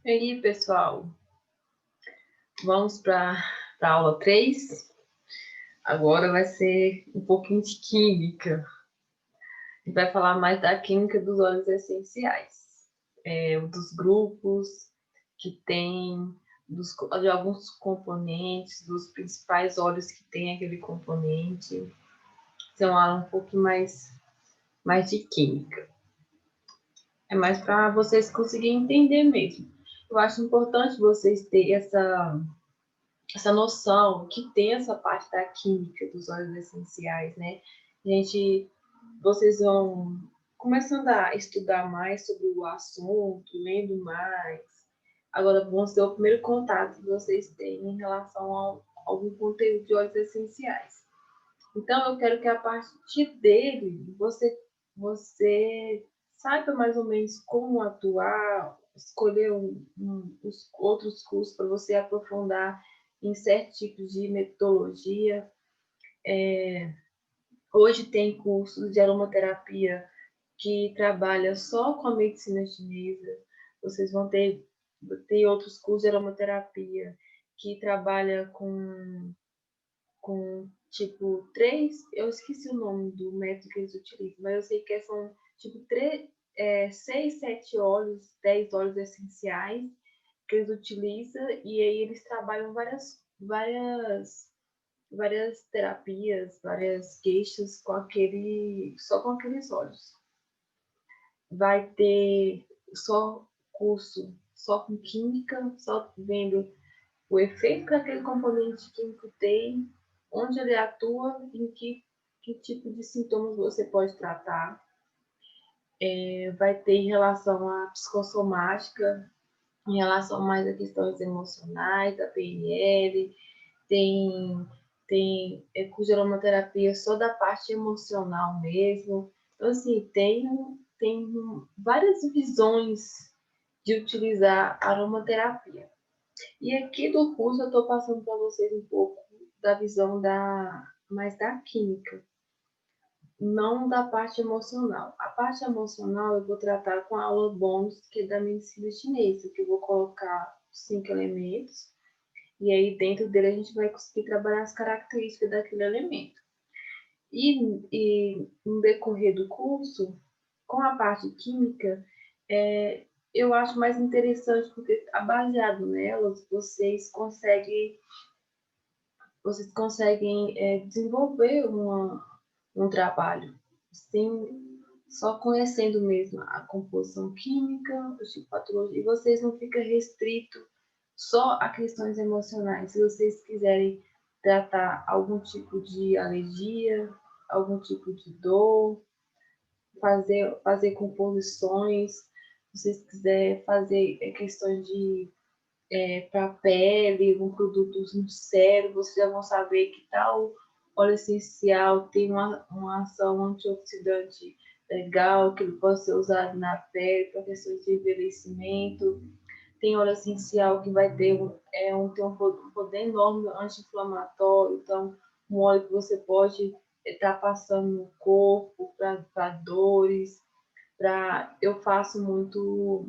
E aí, pessoal, vamos para a aula 3. Agora vai ser um pouquinho de química. A gente vai falar mais da química dos óleos essenciais, dos grupos que tem, de alguns componentes, dos principais óleos que tem aquele componente. Então, é uma aula um pouquinho mais de química. É mais para vocês conseguirem entender mesmo. Eu acho importante vocês terem essa noção que tem essa parte da química dos óleos essenciais, né? Vocês vão começando a estudar mais sobre o assunto, lendo mais. Agora vão ser o primeiro contato que vocês têm em relação a algum conteúdo de óleos essenciais. Então eu quero que a partir dele você saiba mais ou menos como atuar, escolher os outros cursos para você aprofundar em certos tipos de metodologia. Hoje tem cursos de aromaterapia que trabalha só com a medicina chinesa. Vocês vão ter outros cursos de aromaterapia que trabalha com tipo três, eu esqueci o nome do método que eles utilizam, mas eu sei que são tipo seis, sete óleos, 10 óleos essenciais que eles utilizam e aí eles trabalham várias terapias, várias queixas só com aqueles óleos. Vai ter só curso só com química, só vendo o efeito que aquele componente químico tem, onde ele atua, em que tipo de sintomas você pode tratar. Vai ter em relação à psicossomática, em relação mais a questões emocionais, a PNL, tem, tem curso de aromaterapia só da parte emocional mesmo. Então, assim, tem várias visões de utilizar a aromaterapia. E aqui do curso eu estou passando para vocês um pouco da visão mais da química, não da parte emocional. A parte emocional eu vou tratar com a aula bônus, que é da medicina chinesa, que eu vou colocar 5 elementos, e aí dentro dele a gente vai conseguir trabalhar as características daquele elemento. E no decorrer do curso, com a parte química, eu acho mais interessante porque, baseado nelas, vocês conseguem desenvolver um trabalho, sem, só conhecendo mesmo a composição química, os tipos de patologia, e vocês não ficam restritos só a questões emocionais. Se vocês quiserem tratar algum tipo de alergia, algum tipo de dor, fazer composições, se vocês quiserem fazer questões de para a pele, um produto no cérebro, vocês já vão saber que tal óleo essencial tem uma ação antioxidante legal, que ele pode ser usado na pele para questões de envelhecimento. Tem óleo essencial que vai ter um poder enorme anti-inflamatório, então um óleo que você pode estar passando no corpo para dores. Eu faço muito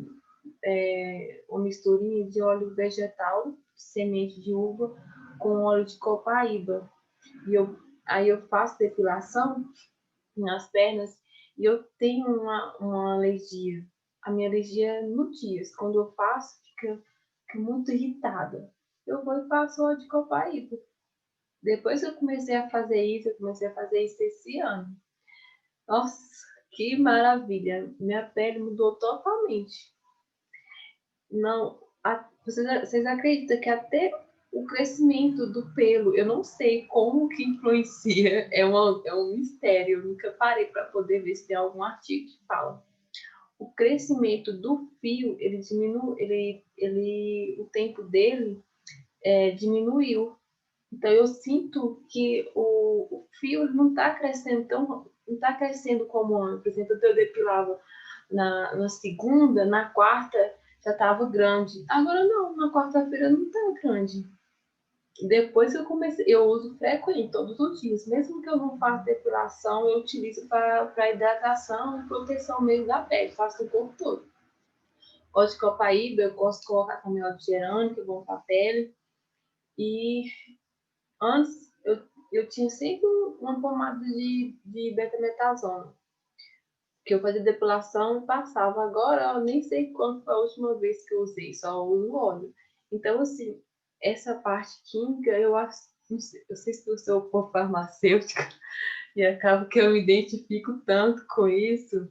uma misturinha de óleo vegetal, semente de uva, com óleo de copaíba. Aí eu faço depilação nas pernas e eu tenho uma alergia. A minha alergia é no dia. Quando eu faço, fica muito irritada. Eu vou e faço óleo de copaíba. Depois que eu comecei a fazer isso, eu comecei a fazer isso esse ano. Nossa, que maravilha! Minha pele mudou totalmente. Não, vocês acreditam que até o crescimento do pelo, eu não sei como que influencia, é um mistério, eu nunca parei para poder ver se tem algum artigo que fala. O crescimento do fio, ele diminui, o tempo dele diminuiu. Então eu sinto que o fio não está crescendo não está crescendo como antes. Por exemplo, eu depilava na segunda, na quarta já estava grande. Agora não, na quarta-feira não está grande. Depois que eu comecei, eu uso frequente, todos os dias. Mesmo que eu não faça depilação, eu utilizo para hidratação e proteção mesmo da pele, faço o corpo todo. Óleo de copaíba eu gosto de colocar também óleo de gerânio, que é bom para a pele. E antes eu tinha sempre uma pomada de betametasona, que eu fazia depilação e passava. Agora eu nem sei quando foi a última vez que eu usei, só uso óleo. Então, assim, essa parte química, eu acho, não sei, eu sei se eu sou um pouco farmacêutica e acaba que eu me identifico tanto com isso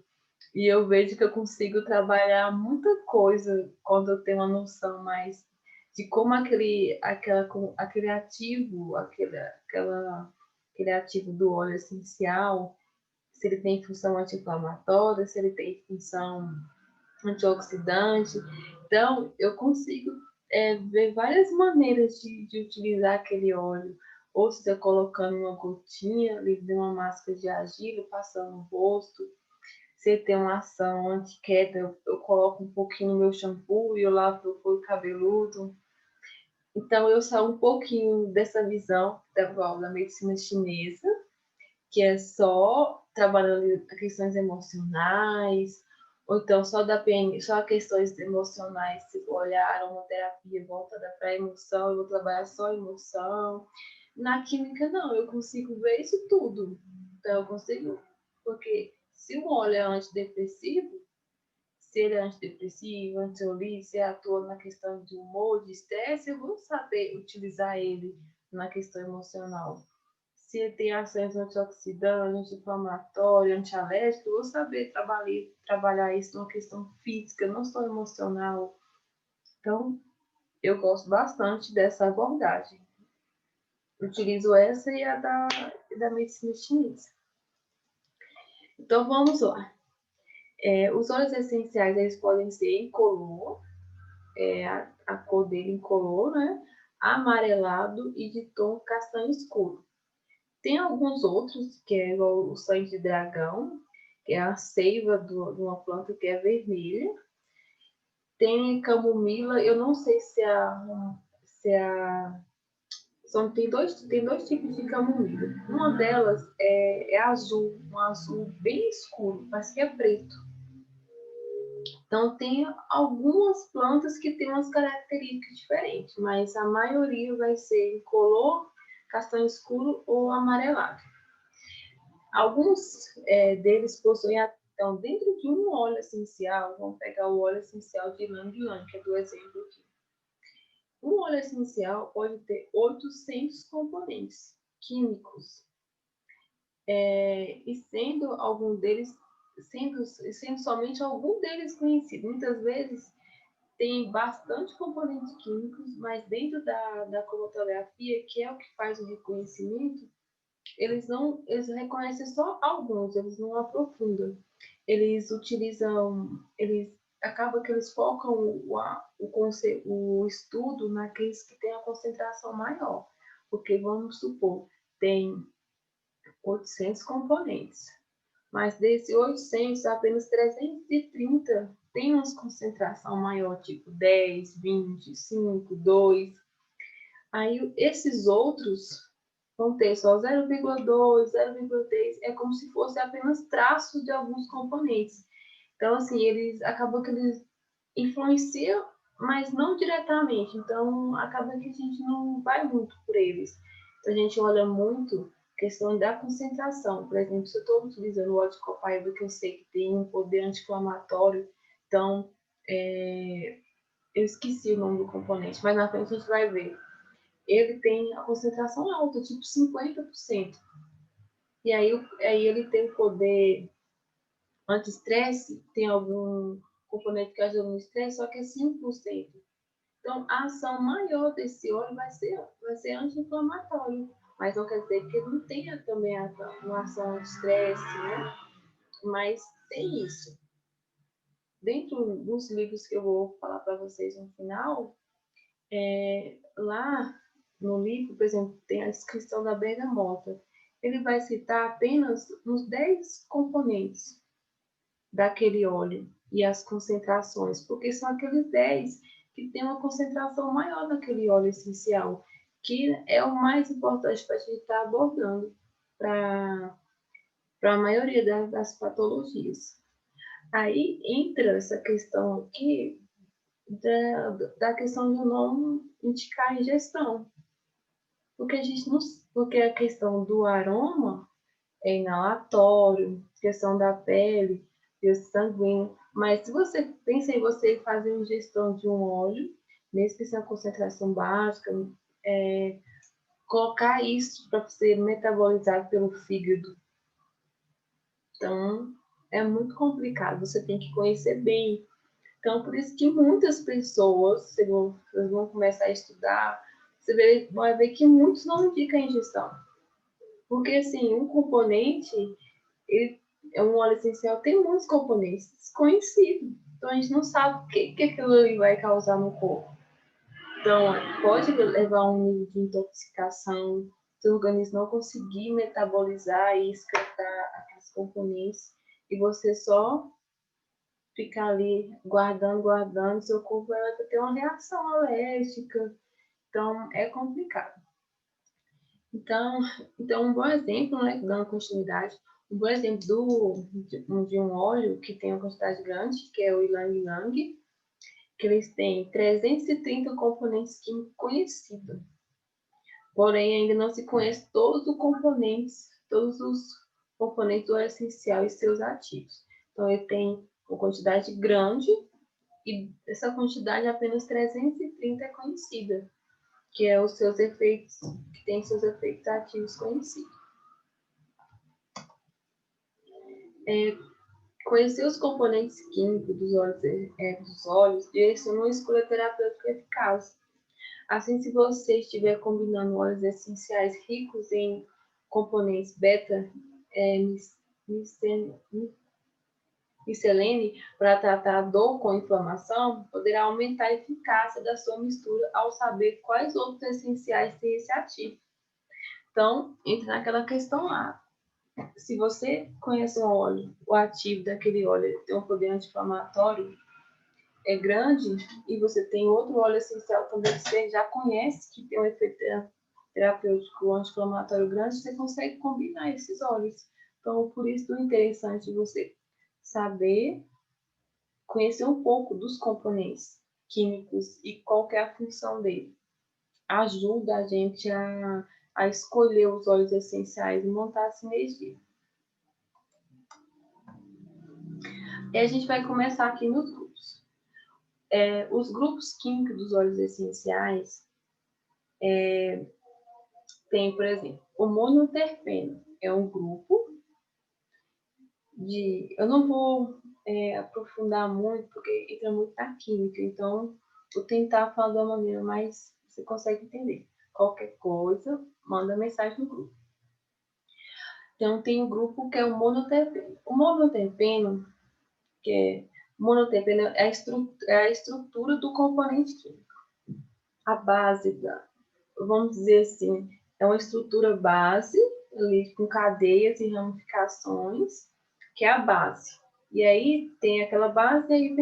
e eu vejo que eu consigo trabalhar muita coisa quando eu tenho uma noção mais de como aquele ativo, aquele ativo do óleo essencial, se ele tem função anti-inflamatória, se ele tem função antioxidante. Então, eu consigo ver várias maneiras de utilizar aquele óleo. Ou seja, colocando uma gotinha ali de uma máscara de argila, passando no rosto. Se tem uma ação anti-queda, eu coloco um pouquinho no meu shampoo e eu lavo o couro cabeludo. Então, eu saio um pouquinho dessa visão da medicina chinesa, que é só trabalhando questões emocionais, ou então só da PN, só questões emocionais, se olhar a aromaterapia voltada para a emoção, eu vou trabalhar só a emoção. Na química, não, eu consigo ver isso tudo. Então, eu consigo, porque se um óleo é antidepressivo, se ele é antidepressivo, ansiolítico, se atua na questão de humor, de estresse, eu vou saber utilizar ele na questão emocional. Se ele tem ações antioxidantes, anti-inflamatório, antialérgico, eu vou saber trabalhar isso numa questão física, não só emocional. Então, eu gosto bastante dessa abordagem. Utilizo essa e a da medicina chinesa. Então, vamos lá. Os óleos essenciais, eles podem ser incolor, a cor dele incolor, né? Amarelado e de tom castanho escuro. Tem alguns outros, que é igual o sangue de dragão, que é a seiva de uma planta que é vermelha. Tem camomila, eu não sei tem dois tipos de camomila. Uma delas é azul, um azul bem escuro, parece que é preto. Então, tem algumas plantas que têm umas características diferentes, mas a maioria vai ser incolor, castanho escuro ou amarelado. Alguns deles possuem, então, dentro de um óleo essencial, vamos pegar o óleo essencial de Ylang Ylang, que é do exemplo aqui. Um óleo essencial pode ter 800 componentes químicos, e sendo algum deles, sendo somente algum deles conhecido. Muitas vezes tem bastante componentes químicos, mas dentro da cromatografia, que é o que faz o reconhecimento, eles reconhecem só alguns, eles não aprofundam. Acaba que eles focam o estudo naqueles que têm a concentração maior, porque vamos supor, tem 800 componentes, mas desses 800, apenas 330 tem uma concentração maior, tipo 10, 20, 5, 2. Aí esses outros vão ter só 0,2, 0,3, é como se fosse apenas traços de alguns componentes. Então, assim, eles acabam que eles influenciam, mas não diretamente. Então, acaba que a gente não vai muito por eles. Então, a gente olha muito a questão da concentração. Por exemplo, se eu estou utilizando o óleo de copaíba, que eu sei que tem um poder anti-inflamatório, então, eu esqueci o nome do componente, mas na frente a gente vai ver. Ele tem a concentração alta, tipo 50%. E aí ele tem o poder anti-estresse, tem algum componente que ajuda no estresse, só que é 5%. Então, a ação maior desse óleo vai ser anti-inflamatório. Mas não quer dizer que ele não tenha também uma ação anti-estresse, né? Mas tem isso. Dentro dos livros que eu vou falar para vocês no final, lá no livro, por exemplo, tem a descrição da bergamota. Ele vai citar apenas uns 10 componentes daquele óleo e as concentrações, porque são aqueles 10 que tem uma concentração maior daquele óleo essencial, que é o mais importante para a gente estar abordando para a maioria das patologias. Aí entra essa questão aqui da questão de não indicar ingestão. Porque a gente não, porque a questão do aroma é inalatório, questão da pele, via sanguíneo. Mas se você pensa em você fazer uma ingestão de um óleo, mesmo que seja concentração básica, colocar isso para ser metabolizado pelo fígado. Então, é muito complicado, você tem que conhecer bem. Então, por isso que muitas pessoas, vocês vão começar a estudar, você vai ver que muitos não indicam a ingestão. Porque, assim, um componente, ele é um óleo essencial, tem muitos componentes desconhecidos. Então, a gente não sabe o que aquilo ali vai causar no corpo. Então, pode levar a um nível de intoxicação, seu organismo não conseguir metabolizar e excretar aqueles componentes, e você só ficar ali guardando, seu corpo vai ter uma reação alérgica, então é complicado. Então um bom exemplo, né, dando continuidade, um bom exemplo de um óleo que tem uma quantidade grande, que é o Ylang Ylang, que eles têm 330 componentes químicos conhecidos. Porém, ainda não se conhece todos os componentes do óleo essencial e seus ativos. Então, ele tem uma quantidade grande e essa quantidade apenas 330 é conhecida, que é os seus efeitos, que tem seus efeitos ativos conhecidos. Conhecer os componentes químicos dos óleos direciona uma escolha terapêutica eficaz. Assim, se você estiver combinando óleos essenciais ricos em componentes beta-miscelene para tratar a dor com inflamação, poderá aumentar a eficácia da sua mistura ao saber quais outros essenciais têm esse ativo. Então, entra naquela questão lá. Se você conhece um óleo, o ativo daquele óleo tem um poder anti-inflamatório grande, e você tem outro óleo essencial também que você já conhece, que tem um efeito terapêutico anti-inflamatório grande, você consegue combinar esses óleos. Então, por isso é interessante você saber, conhecer um pouco dos componentes químicos e qual que é a função dele. Ajuda a gente a escolher os óleos essenciais e montar a sinergia. E a gente vai começar aqui nos grupos. Os grupos químicos dos óleos essenciais tem, por exemplo, o monoterpeno. É um grupo eu não vou aprofundar muito, porque entra muito na química, então vou tentar falar de uma maneira mais você consegue entender. Qualquer coisa, manda mensagem no grupo. Então, tem um grupo que é o monoterpeno. O monoterpeno, monoterpeno é a estrutura do componente químico. A base vamos dizer assim, é uma estrutura base, ali com cadeias e ramificações, que é a base. E aí tem aquela base e aí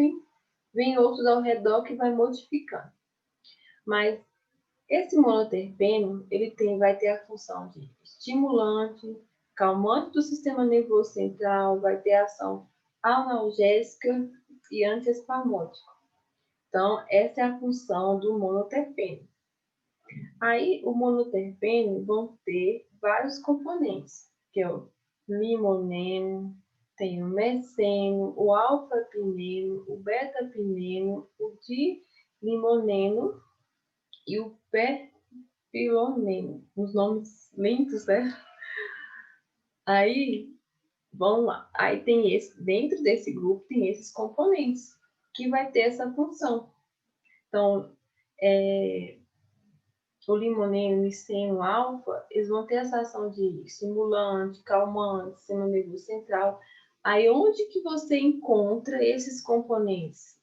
vem outros ao redor que vai modificando. Mas esse monoterpeno, vai ter a função de estimulante, calmante do sistema nervoso central, vai ter ação analgésica e antiespasmódica. Então, essa é a função do monoterpeno. Aí, o monoterpeno vão ter vários componentes, que é o limoneno, tem o meceno, o alfa-pineno, o beta-pineno, o dilimoneno e o perfiloneno. Os nomes lentos, né? Aí, vamos lá. Aí tem dentro desse grupo tem esses componentes que vai ter essa função. Então, o limoneno, miceno, alfa, eles vão ter essa ação de estimulante, calmante, sistema nervoso central. Aí onde que você encontra esses componentes?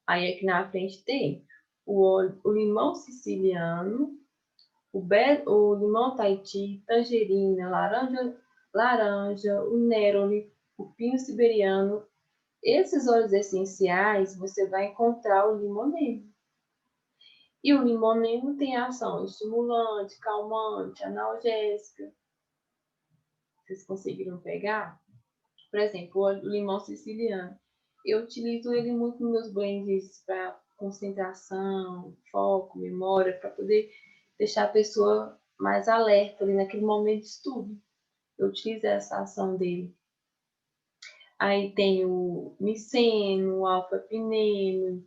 Aí aqui na frente tem o limão siciliano, o limão Tahiti, tangerina, laranja, o néroli, o pinho siberiano. Esses óleos essenciais você vai encontrar o limoneno. E o limoneno tem ação estimulante, calmante, analgésica. Vocês conseguiram pegar? Por exemplo, o limão siciliano. Eu utilizo ele muito nos meus blends para concentração, foco, memória, para poder deixar a pessoa mais alerta ali naquele momento de estudo. Eu utilizo essa ação dele. Aí tem o miceno, o alfa-pineno,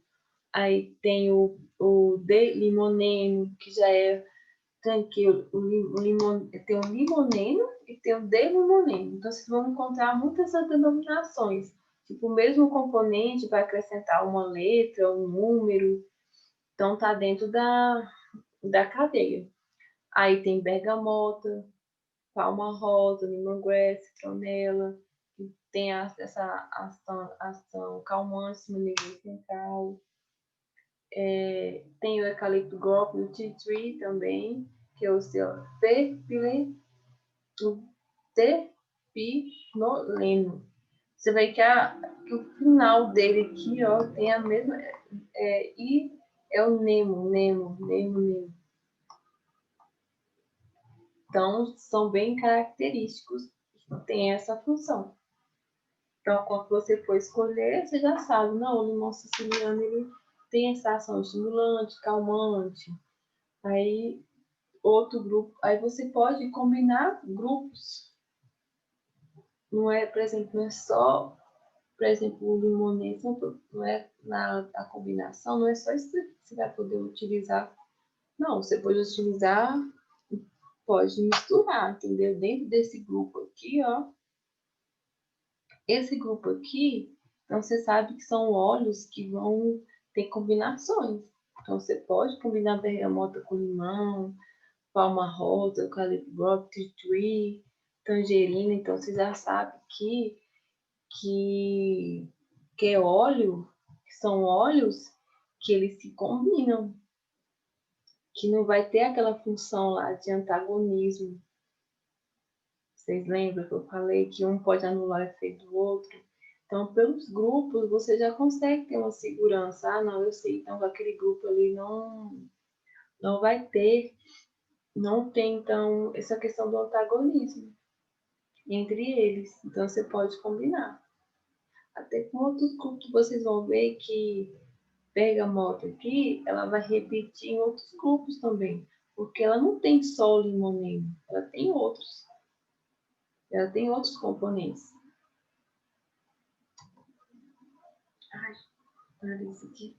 aí tem o D-limoneno, que já é tranquilo. Tem o limoneno e tem o D-limoneno. Então, vocês vão encontrar muitas denominações. Tipo, o mesmo componente vai acrescentar uma letra, um número. Então, tá dentro da cadeia. Aí tem bergamota, palma rosa, lemongrass, citronela, que tem essa ação calmante no nível central. Tem o eucalipto golpe, o tea tree também, que é o seu terpinoleno. Você vê que o final dele aqui, ó, tem a mesma. E é o nemo. Então, são bem característicos, tem essa função. Então, quando você for escolher, você já sabe, não, o limão siciliano ele tem essa ação estimulante, calmante. Aí, outro grupo, aí você pode combinar grupos. Não é, por exemplo, não é só, por exemplo, o limonês, não é a combinação, não é só isso que você vai poder utilizar. Não, você pode utilizar, pode misturar, entendeu? Dentro desse grupo aqui, ó, esse grupo aqui, então você sabe que são óleos que vão ter combinações. Então você pode combinar bergamota com limão, palma rosa, eucalipto, tea tree, tangerina. Então você já sabe que é óleo, que são óleos que eles se combinam, que não vai ter aquela função lá de antagonismo. Vocês lembram que eu falei que um pode anular o efeito do outro? Então, pelos grupos, você já consegue ter uma segurança. Ah, não, eu sei, então aquele grupo ali não vai ter, não tem, então, essa questão do antagonismo entre eles. Então, você pode combinar. Até com outros grupos, vocês vão ver que bergamota aqui, ela vai repetir em outros grupos também. Porque ela não tem só o limoneno, ela tem outros. Ela tem outros componentes. Ai, olha isso aqui.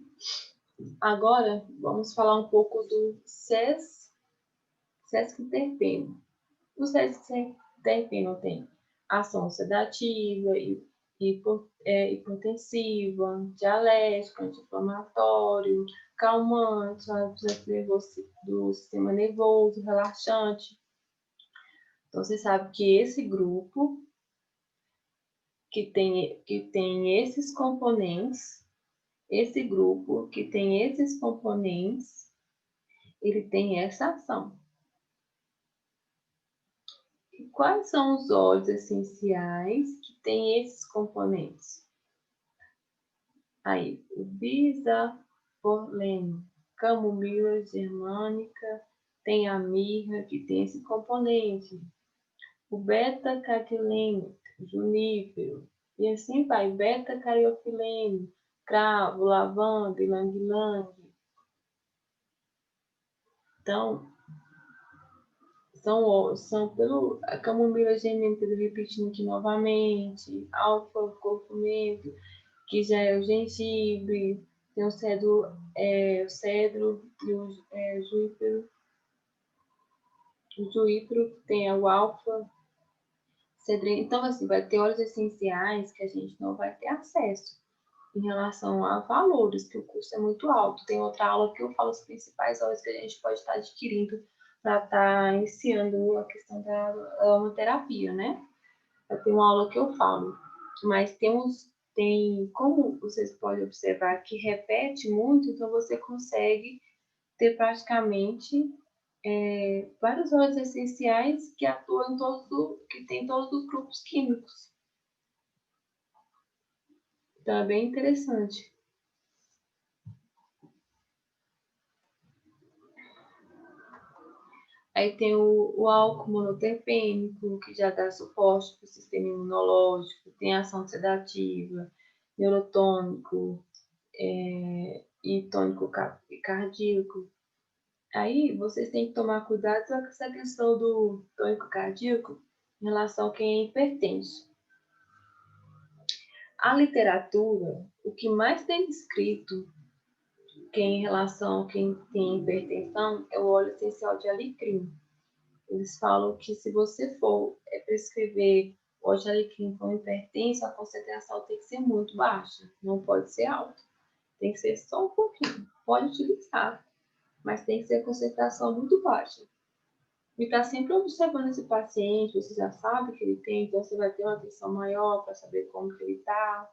Agora, vamos falar um pouco do sesquiterpeno. O sesquiterpeno tem ação sedativa, hipotensiva, dialética, anti-inflamatório, calmante, do sistema nervoso, relaxante. Então, você sabe que esse grupo que tem esses componentes, esse grupo que tem esses componentes, ele tem essa ação. E quais são os óleos essenciais que têm esses componentes? Aí, o bisaboleno, camomila germânica, tem a mirra, que tem esse componente. O beta-catileno, junípero, e assim vai, beta-cariopileno, cravo, lavanda, ylang-ylang. Então, a camomila germânica, repetindo aqui novamente, alfa-curcumento, que já é o gengibre, tem o cedro e o juípero, que tem o alfa, cedrina. Então, assim, vai ter óleos essenciais que a gente não vai ter acesso em relação a valores, que o custo é muito alto. Tem outra aula que eu falo os principais óleos que a gente pode estar adquirindo para estar iniciando a questão da aromaterapia, né? Tem uma aula que eu falo, mas tem como vocês podem observar que repete muito, então você consegue ter praticamente vários óleos essenciais que atuam que tem todos os grupos químicos. Então é bem interessante. Aí tem o álcool monoterpênico, que já dá suporte para o sistema imunológico, tem ação sedativa, neurotônico, e tônico cardíaco. Aí vocês têm que tomar cuidado com essa questão do tônico cardíaco em relação a quem é hipertenso. A literatura, o que mais tem descrito em relação a quem tem hipertensão é o óleo essencial de alecrim. Eles falam que se você for prescrever óleo de alecrim com hipertenso, a concentração tem que ser muito baixa, não pode ser alta. Tem que ser só um pouquinho. Pode utilizar, mas tem que ser a concentração muito baixa. E tá sempre observando esse paciente, você já sabe que ele tem, então você vai ter uma atenção maior para saber como que ele está.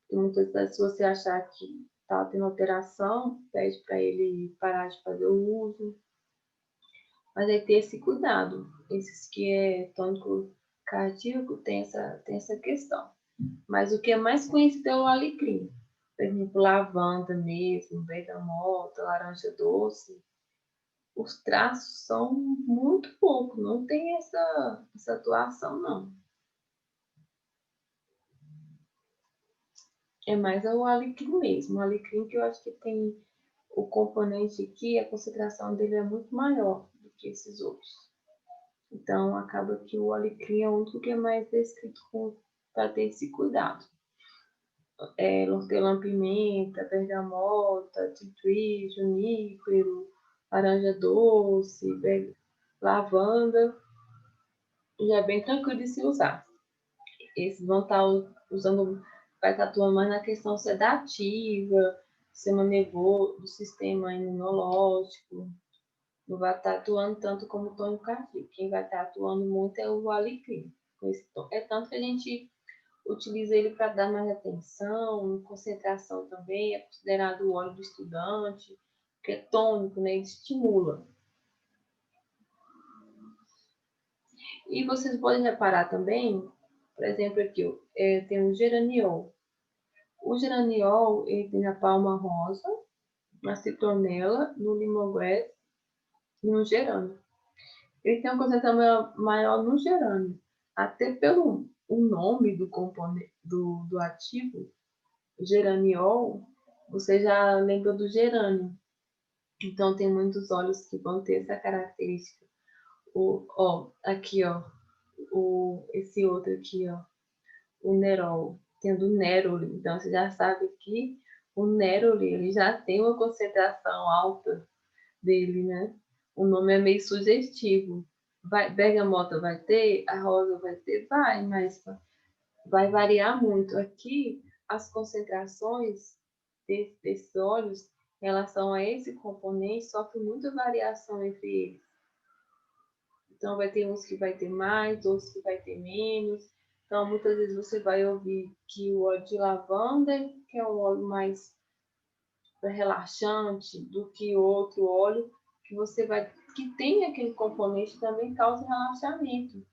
E muitas vezes, se você achar que está tendo alteração, pede para ele parar de fazer o uso. Mas aí ter esse cuidado. Esses que é tônico cardíaco tem essa questão. Mas o que é mais conhecido é o alecrim. Por exemplo, lavanda mesmo, bergamota, laranja doce. Os traços são muito poucos, não tem essa atuação, não. É mais o alecrim mesmo. O alecrim que eu acho que tem o componente aqui, a concentração dele é muito maior do que esses outros. Então, acaba que o alecrim é o único que é mais descrito para ter esse cuidado. Hortelã-pimenta, bergamota, titri, junípero, laranja doce, lavanda, já é bem tranquilo de se usar. Esses vão estar usando, vai estar atuando mais na questão sedativa, sistema nervoso, do sistema imunológico, não vai estar atuando tanto como o tônico cardíaco. Quem vai estar atuando muito é o alecrim. É tanto que a gente utiliza ele para dar mais atenção, concentração também, é considerado o óleo do estudante, que é tônico, né? Ele estimula. E vocês podem reparar também, por exemplo, aqui tem o geraniol. O geraniol, ele tem na palma rosa, na citronela, no lemongrass e no gerânio. Ele tem uma concentração maior no gerânio, até pelo o nome do componente do ativo, geraniol, você já lembra do gerânio. Então tem muitos óleos que vão ter essa característica. Aqui, esse outro aqui, o Nerol, tendo o Neroli. Então você já sabe que o Neroli, ele já tem uma concentração alta dele, né? O nome é meio sugestivo. Bergamota vai ter, a rosa vai ter, mas vai variar muito. Aqui, as concentrações desses óleos em relação a esse componente sofrem muita variação entre eles. Então, vai ter uns que vai ter mais, outros que vai ter menos. Então, muitas vezes você vai ouvir que o óleo de lavanda, que é um óleo mais relaxante do que outro óleo, que tem aquele componente também causa relaxamento.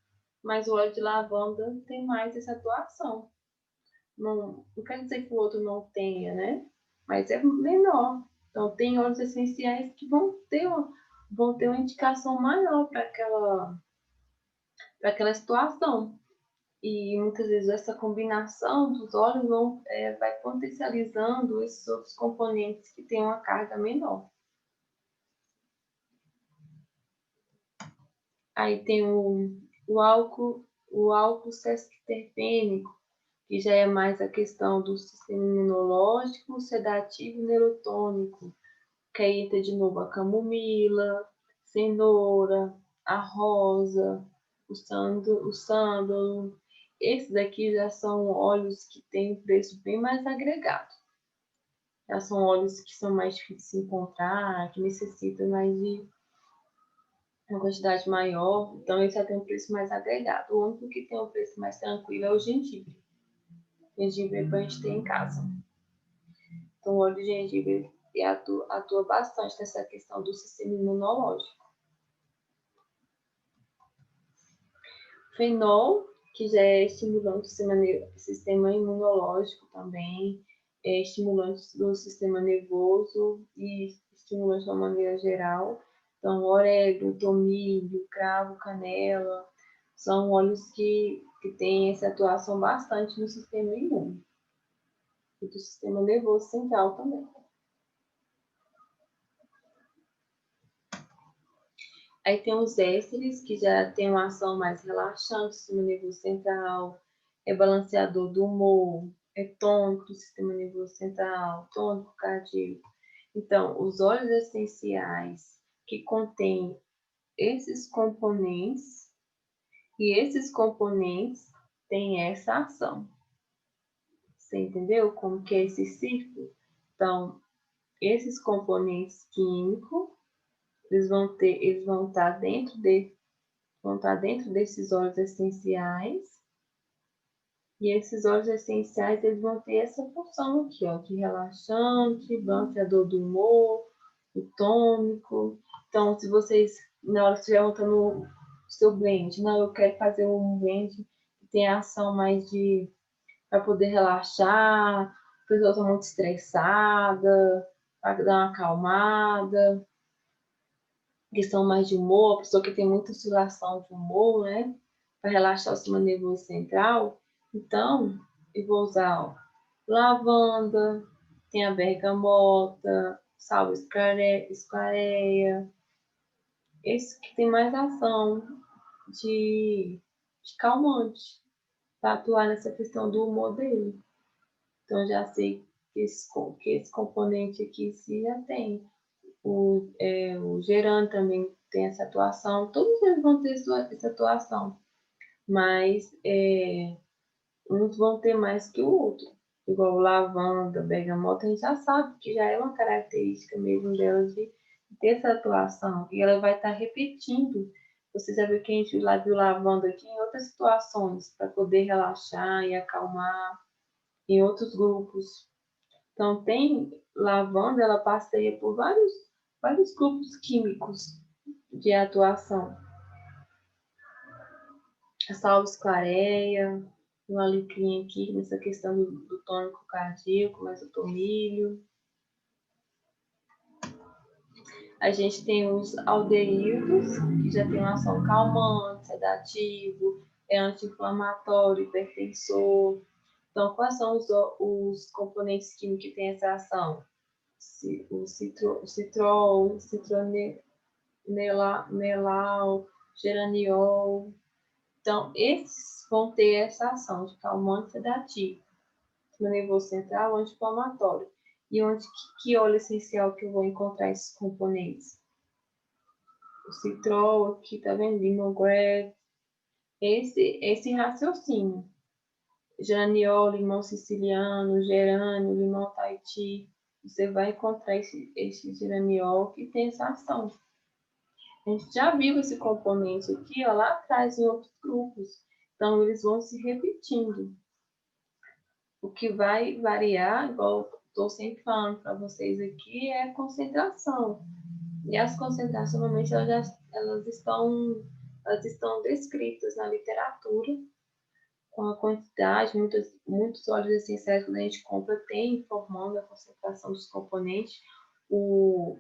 Mas o óleo de lavanda tem mais essa atuação. Não quer dizer que o outro não tenha, né? Mas é menor. Então, tem óleos essenciais que vão ter uma indicação maior para aquela situação. E muitas vezes essa combinação dos óleos vai potencializando esses outros componentes que têm uma carga menor. Aí tem o álcool sesquiterpênico, que já é mais a questão do sistema imunológico, sedativo e neurotônico, que aí entra de novo a camomila, cenoura, a rosa, o sândalo. Esses aqui já são óleos que têm um preço bem mais agregado. Já são óleos que são mais difíceis de se encontrar, que necessitam mais de uma quantidade maior, então ele já tem um preço mais agregado. O único que tem um preço mais tranquilo é o gengibre. Gengibre é para a gente ter em casa. Então, o óleo de gengibre atua bastante nessa questão do sistema imunológico. Fenol, que já é estimulante do sistema imunológico também, é estimulante do sistema nervoso e estimulante de uma maneira geral. Então, orégano, tomilho, cravo, canela, são óleos que têm essa atuação bastante no sistema imune e do sistema nervoso central também. Aí tem os ésteres, que já tem uma ação mais relaxante do sistema nervoso central, é balanceador do humor, é tônico do sistema nervoso central, tônico cardíaco. Então, os óleos essenciais que contêm esses componentes, e esses componentes têm essa ação. Você entendeu como que é esse círculo? Então, esses componentes químicos, eles vão estar dentro desses óleos essenciais. E esses óleos essenciais, eles vão ter essa função aqui, ó, de relaxante, balanceador do humor, o tônico. Então, se vocês, na hora que estiver montando o seu blend, não, eu quero fazer um blend que tenha ação mais de, para poder relaxar, a pessoa está muito estressada, para dar uma acalmada, questão mais de humor, a pessoa que tem muita oscilação de humor, né? Para relaxar o sistema nervoso central. Então, eu vou usar ó, lavanda, tem a bergamota, salve esclareia. Esse que tem mais ação de calmante, para atuar nessa questão do humor dele. Então, já sei que esse componente aqui sim já tem. O gerando também tem essa atuação, todos eles vão ter essa atuação, mas uns vão ter mais que o outro. Igual o lavanda, bergamota, a gente já sabe que já é uma característica mesmo dela de ter essa atuação, e ela vai estar repetindo. Você já viu que a gente viu lavanda aqui em outras situações, para poder relaxar e acalmar em outros grupos. Então, tem lavanda, ela passeia por vários grupos químicos de atuação. A salve esclareia, o alecrim aqui, nessa questão do tônico cardíaco, mas o tomilho. A gente tem os aldeídos, que já tem uma ação calmante, sedativo, é anti-inflamatório, hipertensor. Então, quais são os componentes químicos que têm essa ação? O citrol, citronelal, geraniol. Então, esses vão ter essa ação de calmante sedativo, no nervoso central, anti-inflamatório. E onde que óleo essencial que eu vou encontrar esses componentes? O citrol, aqui tá vendo? Lemongrass. Esse raciocínio. Geraniol, limão siciliano, gerânio, limão Tahiti. Você vai encontrar esse geraniol que tem essa ação. A gente já viu esse componente aqui, ó, lá atrás em outros grupos. Então, eles vão se repetindo. O que vai variar, igual estou sempre falando para vocês aqui, é a concentração. E as concentrações, normalmente, elas estão descritas na literatura, com a quantidade, muitos óleos essenciais que a gente compra tem informando a concentração dos componentes. Os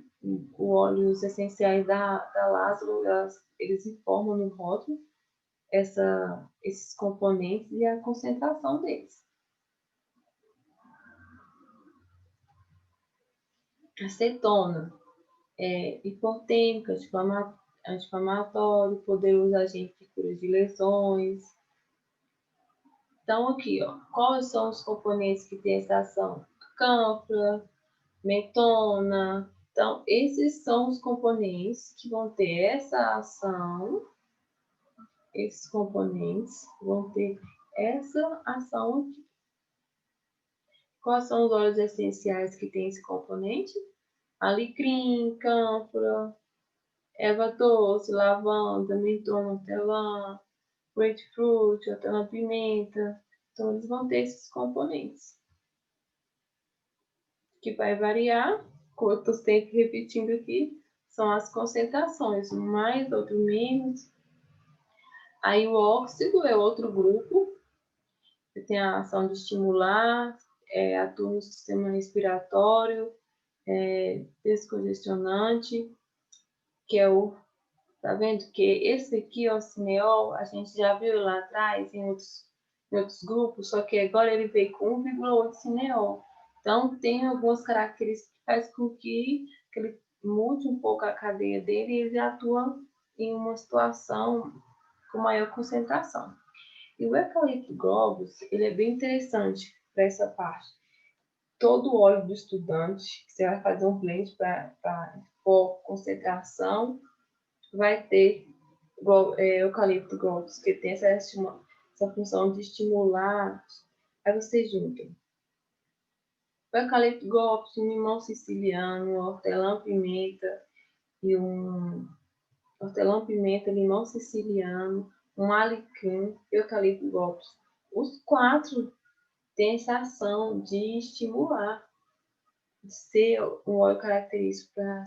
óleos essenciais da Lázaro, eles informam no rótulo esses componentes e a concentração deles. Acetona é hipotêmico, anti-inflamatório, poderoso agente de cura de lesões. Então, aqui, ó, quais são os componentes que têm essa ação? Cânfora, metona. Então, esses são os componentes que vão ter essa ação. Esses componentes vão ter essa ação aqui. Quais são os óleos essenciais que têm esse componente? Alecrim, cânfora, erva doce, lavanda, mentona, hortelã, grapefruit, hortelã-pimenta. Então, eles vão ter esses componentes. Que vai variar, como eu estou sempre repetindo aqui, são as concentrações, mais, outro menos. Aí o óxido é outro grupo, que tem a ação de estimular, atua no sistema respiratório, descongestionante, que é tá vendo que esse aqui, o cineol, a gente já viu lá atrás em outros grupos, só que agora ele veio com 1,8 cineol. Então, tem algumas características que faz com que ele mude um pouco a cadeia dele e ele atua em uma situação com maior concentração. E o eucalipto globulus, ele é bem interessante para essa parte. Todo o óleo do estudante, que você vai fazer um blend para concentração, vai ter eucalipto globulus, que tem essa função de estimular. Aí você junta o eucalipto globulus, um limão siciliano, hortelã-pimenta e hortelã-pimenta, limão siciliano, um alecrim e eucalipto globulus. Os 4 têm essa ação de estimular, de ser um óleo característico para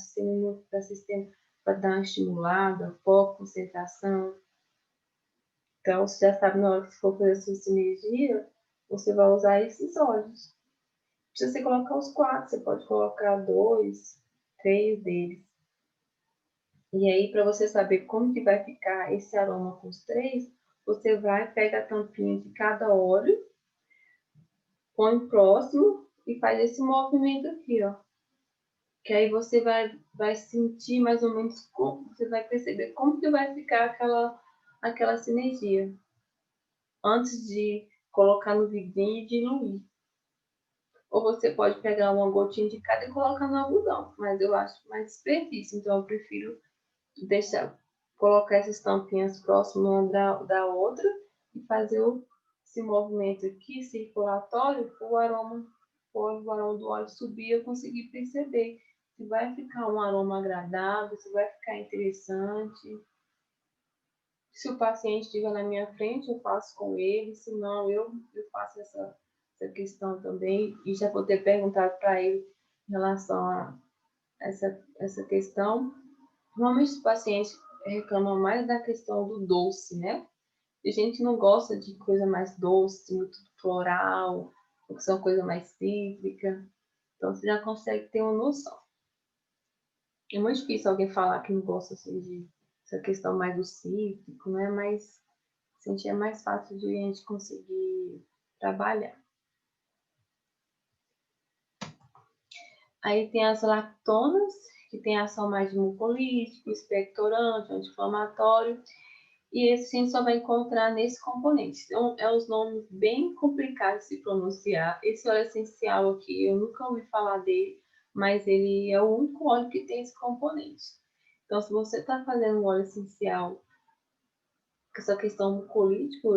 sistema, para dar uma estimulada, foco, concentração. Então, você já sabe, na hora que for fazer a sua sinergia, você vai usar esses óleos. Se você colocar os 4, você pode colocar 2, 3 deles. E aí, para você saber como que vai ficar esse aroma com os 3, você vai, pega a tampinha de cada óleo, põe próximo e faz esse movimento aqui, ó. Que aí você vai sentir mais ou menos como, você vai perceber como que vai ficar aquela sinergia. Antes de colocar no vidrinho e diluir. Ou você pode pegar uma gotinha de cada e colocar no algodão, mas eu acho mais desperdício, então eu prefiro colocar essas tampinhas próximas uma da outra e fazer esse movimento aqui circulatório para o aroma do óleo subir e eu conseguir perceber se vai ficar um aroma agradável, se vai ficar interessante. Se o paciente estiver na minha frente, eu faço com ele, se não, eu faço essa questão também, e já vou ter perguntado para ele em relação a essa questão. Normalmente os pacientes reclamam mais da questão do doce, né? A gente não gosta de coisa mais doce, muito floral, ou que são coisa mais cítrica. Então você já consegue ter uma noção. É muito difícil alguém falar que não gosta assim, de essa questão mais do cítrico, né? Mas assim, é mais fácil de a gente conseguir trabalhar. Aí tem as lactonas, que tem ação mais de mucolítico, expectorante, anti-inflamatório. E esse a gente só vai encontrar nesse componente. Então, é os nomes bem complicados de se pronunciar. Esse óleo essencial aqui, eu nunca ouvi falar dele, mas ele é o único óleo que tem esse componente. Então, se você está fazendo um óleo essencial com essa questão mucolítica,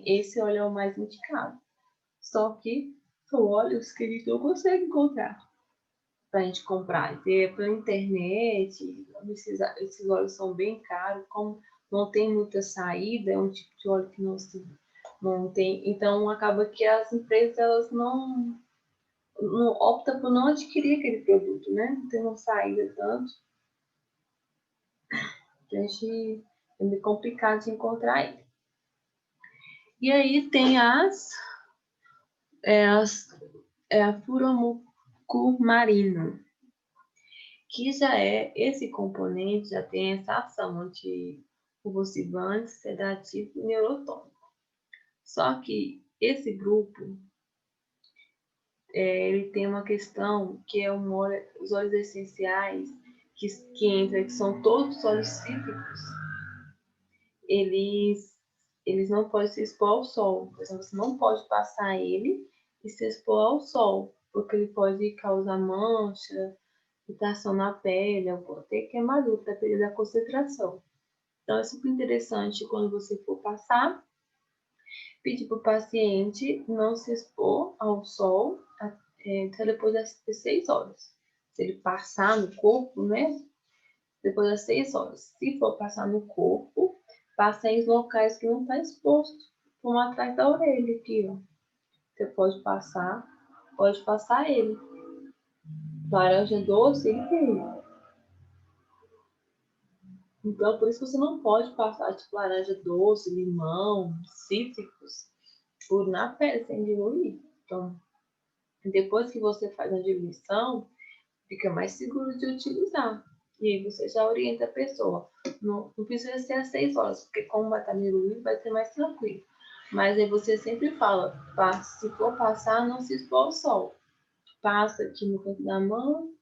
esse óleo é o mais indicado. Só que são óleos que a gente não consegue encontrar para a gente comprar. Pela internet, esses óleos são bem caros, como não tem muita saída, é um tipo de óleo que não tem. Então, acaba que as empresas elas não optam por não adquirir aquele produto, né? Não tem uma saída tanto. A gente é meio complicado de encontrar ele. E aí tem a furomucumarina, que já esse componente já tem essa ação anticonvulsivante, sedativo e neurotônico. Só que esse grupo, ele tem uma questão que é os óleos essenciais que entra, que são todos óleos cítricos, eles não podem se expor ao sol. Por exemplo, você não pode passar ele e se expor ao sol, porque ele pode causar mancha, irritação na pele, ou até queimadura, dependendo da concentração. Então, é super interessante quando você for passar, pedir para o paciente não se expor ao sol até depois das 6 horas. Se ele passar no corpo, né? Depois das 6 horas. Se for passar no corpo, passa em locais que não está exposto, como atrás da orelha aqui, ó. Você pode passar ele. Laranja doce, ele tem. Então, por isso você não pode passar tipo laranja doce, limão, cítricos, por na pele sem diluir. Então, depois que você faz a diluição, fica mais seguro de utilizar. E aí você já orienta a pessoa. Não precisa ser às 6 horas, porque como vai estar diluído, vai ser mais tranquilo. Mas aí você sempre fala, se for passar, não se expor ao sol. Passa aqui no canto da mão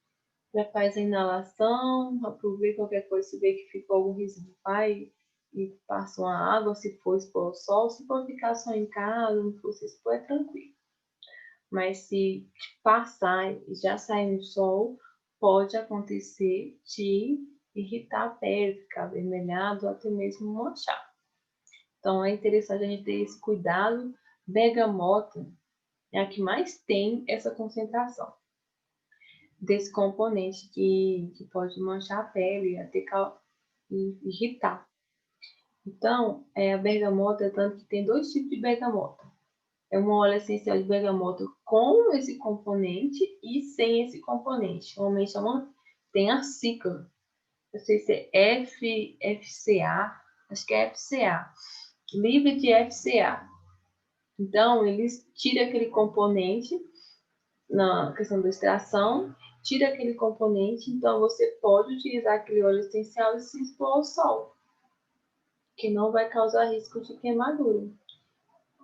Já faz a inalação, aproveita qualquer coisa, se vê que ficou algum resíduo, vai e passa uma água, se for expor ao sol. Se for ficar só em casa, não for se expor, é tranquilo. Mas se passar e já sair no sol, pode acontecer de irritar a pele, ficar avermelhado ou até mesmo manchar. Então é interessante a gente ter esse cuidado. Bergamota é a que mais tem essa concentração desse componente que pode manchar a pele, até irritar. Então, a bergamota, tanto que tem dois tipos de bergamota. É um óleo essencial de bergamota com esse componente e sem esse componente. Normalmente tem a cicla. Não sei se é FCA, acho que é FCA, livre de FCA. Então, eles tiram aquele componente na questão da extração, tira aquele componente, então você pode utilizar aquele óleo essencial e se expor ao sol, que não vai causar risco de queimadura.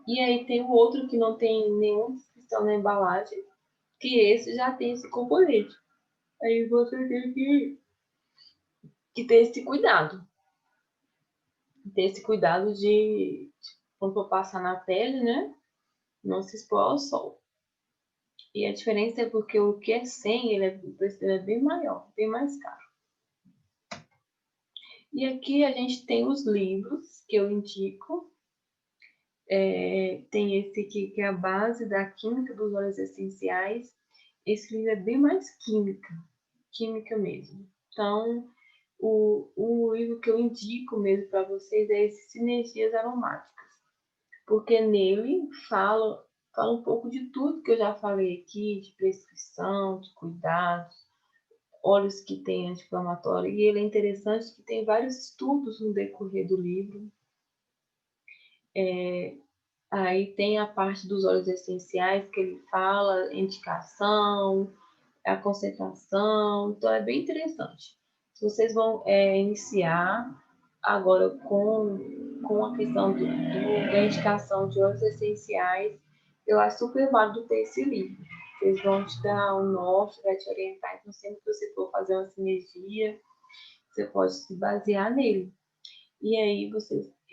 E aí tem o outro que não tem nenhuma descrição na embalagem, que esse já tem esse componente. Aí você tem que ter esse cuidado. Ter esse cuidado de, quando for passar na pele, né? Não se expor ao sol. E a diferença é porque o que é 100, o preço dele é bem maior, bem mais caro. E aqui a gente tem os livros que eu indico. Tem esse aqui que é a base da química dos óleos essenciais. Esse livro é bem mais química mesmo. Então, o livro que eu indico mesmo para vocês é esse Sinergias Aromáticas, porque nele fala um pouco de tudo que eu já falei aqui, de prescrição, de cuidados, óleos que tem anti-inflamatório, e ele é interessante que tem vários estudos no decorrer do livro. Aí tem a parte dos óleos essenciais que ele fala, indicação, a concentração, então é bem interessante. Se vocês vão iniciar agora com a questão da indicação de óleos essenciais, eu acho super válido ter esse livro. Eles vão te dar um norte, vai te orientar, então sempre que você for fazer uma sinergia, você pode se basear nele. E aí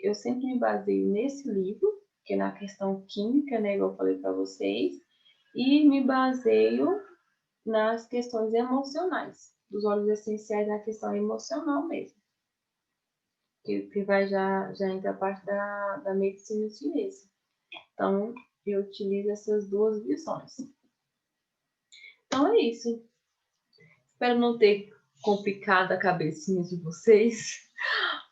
eu sempre me baseio nesse livro, que é na questão química, né, igual eu falei para vocês, e me baseio nas questões emocionais, dos óleos essenciais na questão emocional mesmo, que vai já entra a parte da medicina chinesa. Então, eu utilizo essas duas visões. Então é isso. Espero não ter complicado a cabecinha de vocês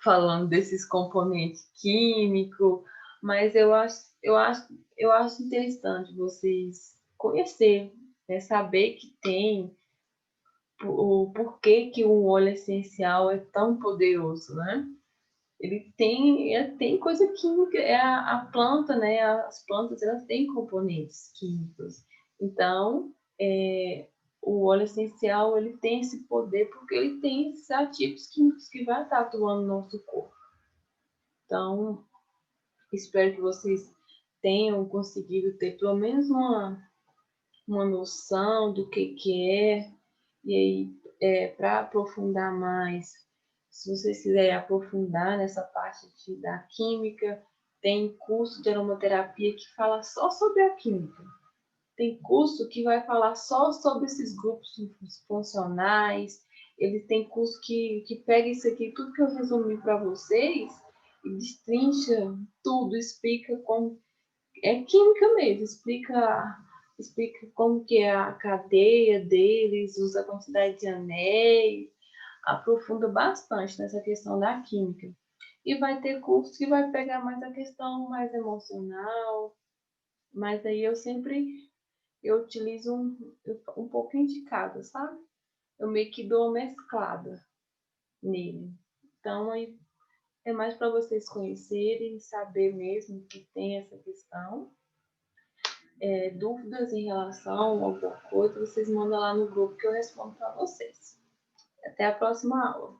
falando desses componentes químicos, mas eu acho interessante vocês conhecer, né, saber que tem o porquê que um óleo essencial é tão poderoso, né? Ele tem coisa química, a planta, né? As plantas elas têm componentes químicos. Então, o óleo essencial ele tem esse poder porque ele tem esses ativos químicos que vai estar atuando no nosso corpo. Então, espero que vocês tenham conseguido ter pelo menos uma noção do que é. E aí, para aprofundar mais, se vocês quiserem aprofundar nessa parte da química, tem curso de aromaterapia que fala só sobre a química. Tem curso que vai falar só sobre esses grupos funcionais. Eles têm curso que pega isso aqui, tudo que eu resumi para vocês, e destrincha tudo, explica como é química mesmo, explica como que é a cadeia deles, usa a quantidade de anéis, aprofunda bastante nessa questão da química. E vai ter curso que vai pegar mais a questão mais emocional, mas aí eu utilizo um pouquinho de cada, sabe? Eu meio que dou uma mesclada nele. Então, aí é mais para vocês conhecerem, saber mesmo que tem essa questão. Dúvidas em relação a alguma coisa, vocês mandam lá no grupo que eu respondo para vocês. Até a próxima aula.